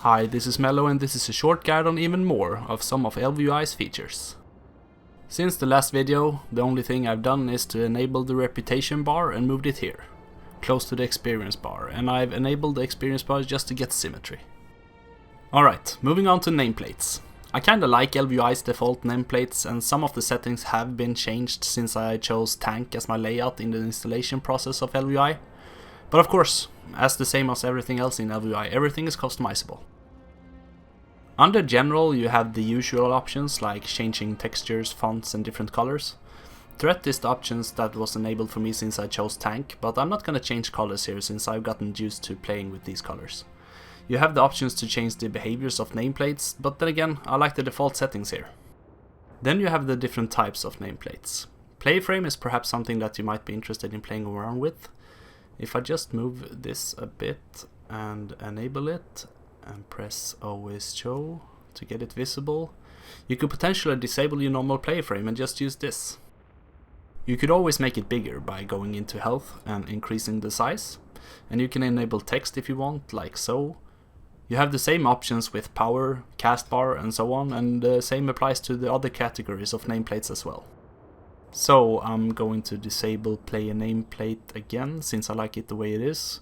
Hi, this is Mello and this is a short guide on even more of some of ElvUI's features. Since the last video, the only thing I've done is to enable the reputation bar and moved it here, close to the experience bar, and I've enabled the experience bar just to get symmetry. Alright, moving on to nameplates. I kinda like ElvUI's default nameplates, and some of the settings have been changed since I chose tank as my layout in the installation process of ElvUI. But of course, as the same as everything else in ElvUI, everything is customizable. Under general you have the usual options like changing textures, fonts and different colors. Threat is the options that was enabled for me since I chose tank, but I'm not gonna change colors here since I've gotten used to playing with these colors. You have the options to change the behaviors of nameplates, but then again I like the default settings here. Then you have the different types of nameplates. Playframe is perhaps something that you might be interested in playing around with. If I just move this a bit and enable it and press always show to get it visible, you could potentially disable your normal Playframe and just use this. You could always make it bigger by going into health and increasing the size, and you can enable text if you want, like so. You have the same options with power, cast bar and so on, and the same applies to the other categories of nameplates as well. So I'm going to disable play a nameplate again since I like it the way it is.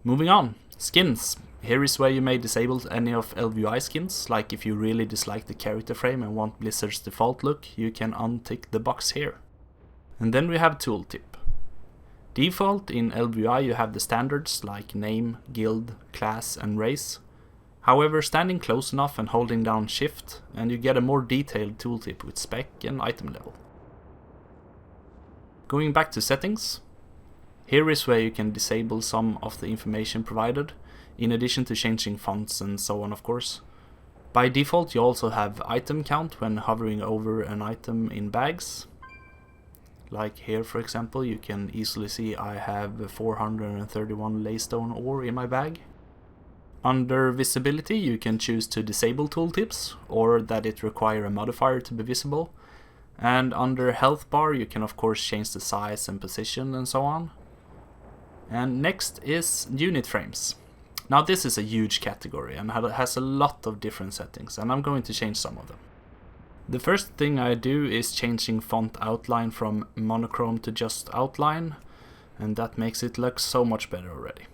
Moving on, skins. Here is where you may disable any of ElvUI skins, like if you really dislike the character frame and want Blizzard's default look, you can untick the box here. And then we have tooltip. Default in ElvUI you have the standards like name, guild, class and race. However, standing close enough and holding down shift and you get a more detailed tooltip with spec and item level. Going back to settings, here is where you can disable some of the information provided, in addition to changing fonts and so on of course. By default you also have item count when hovering over an item in bags. Like here for example, you can easily see I have 431 laystone ore in my bag. Under visibility you can choose to disable tooltips, or that it require a modifier to be visible. And under health bar you can of course change the size and position and so on. And next is UNITFRAMES. Now this is a huge category and has a lot of different settings, and I'm going to change some of them. The first thing I do is changing font outline from monochrome to just outline, and that makes it look so much better already.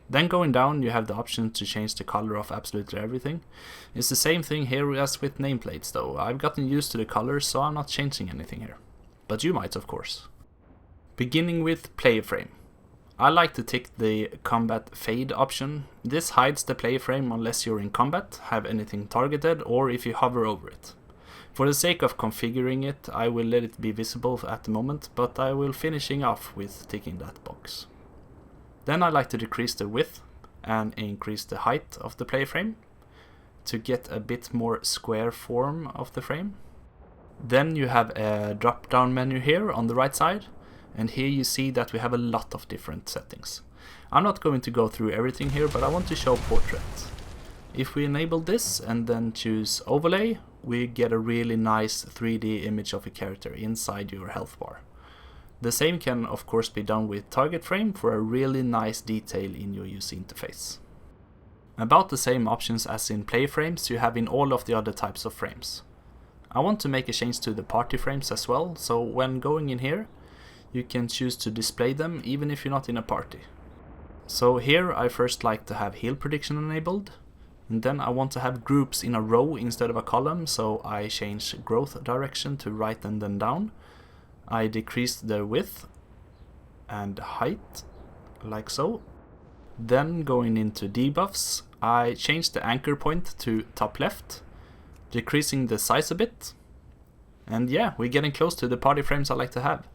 Then going down you have the option to change the color of absolutely everything. It's the same thing here as with nameplates though. I've gotten used to the colors so I'm not changing anything here. But you might of course. Beginning with Playframe. I like to tick the combat fade option. This hides the Playframe unless you're in combat, have anything targeted, or if you hover over it. For the sake of configuring it I will let it be visible at the moment, but I will finishing off with ticking that box. Then I like to decrease the width and increase the height of the Playframe to get a bit more square form of the frame. Then you have a drop down menu here on the right side, and here you see that we have a lot of different settings. I'm not going to go through everything here, but I want to show portrait. If we enable this and then choose overlay, we get a really nice 3D image of a character inside your health bar. The same can of course be done with target frame for a really nice detail in your user interface. About the same options as in Playframes you have in all of the other types of frames. I want to make a change to the party frames as well, so when going in here you can choose to display them even if you're not in a party. So here I first like to have heal prediction enabled, and then I want to have groups in a row instead of a column, so I change growth direction to right and then down. I decrease the width and height, like so. Then going into debuffs, I change the anchor point to top left, decreasing the size a bit. And yeah, we're getting close to the party frames I like to have.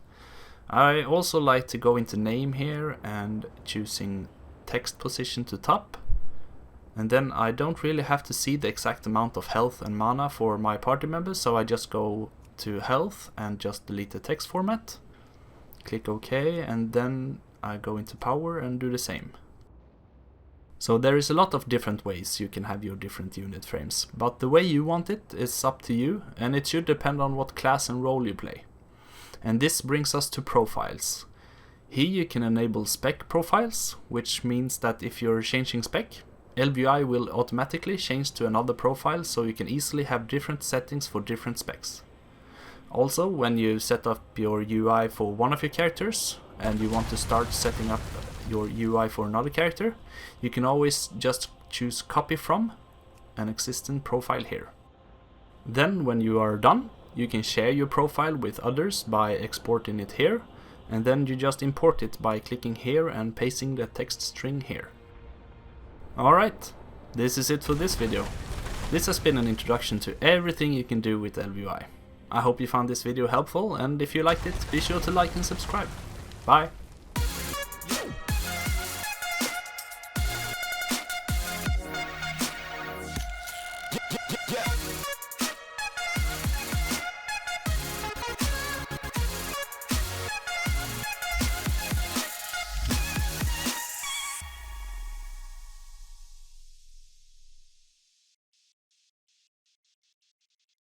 I also like to go into name here and choosing text position to top. And then I don't really have to see the exact amount of health and mana for my party members, so I just go to health and just delete the text format. Click OK, and then I go into power and do the same. So there is a lot of different ways you can have your different unit frames, but the way you want it is up to you, and it should depend on what class and role you play. And this brings us to profiles. Here you can enable spec profiles, which means that if you're changing spec, ElvUI will automatically change to another profile, so you can easily have different settings for different specs. Also, when you set up your UI for one of your characters and you want to start setting up your UI for another character, you can always just choose copy from an existing profile here. Then when you are done, you can share your profile with others by exporting it here, and then you just import it by clicking here and pasting the text string here. Alright, this is it for this video. This has been an introduction to everything you can do with ElvUI. I hope you found this video helpful, and if you liked it, be sure to like and subscribe. Bye!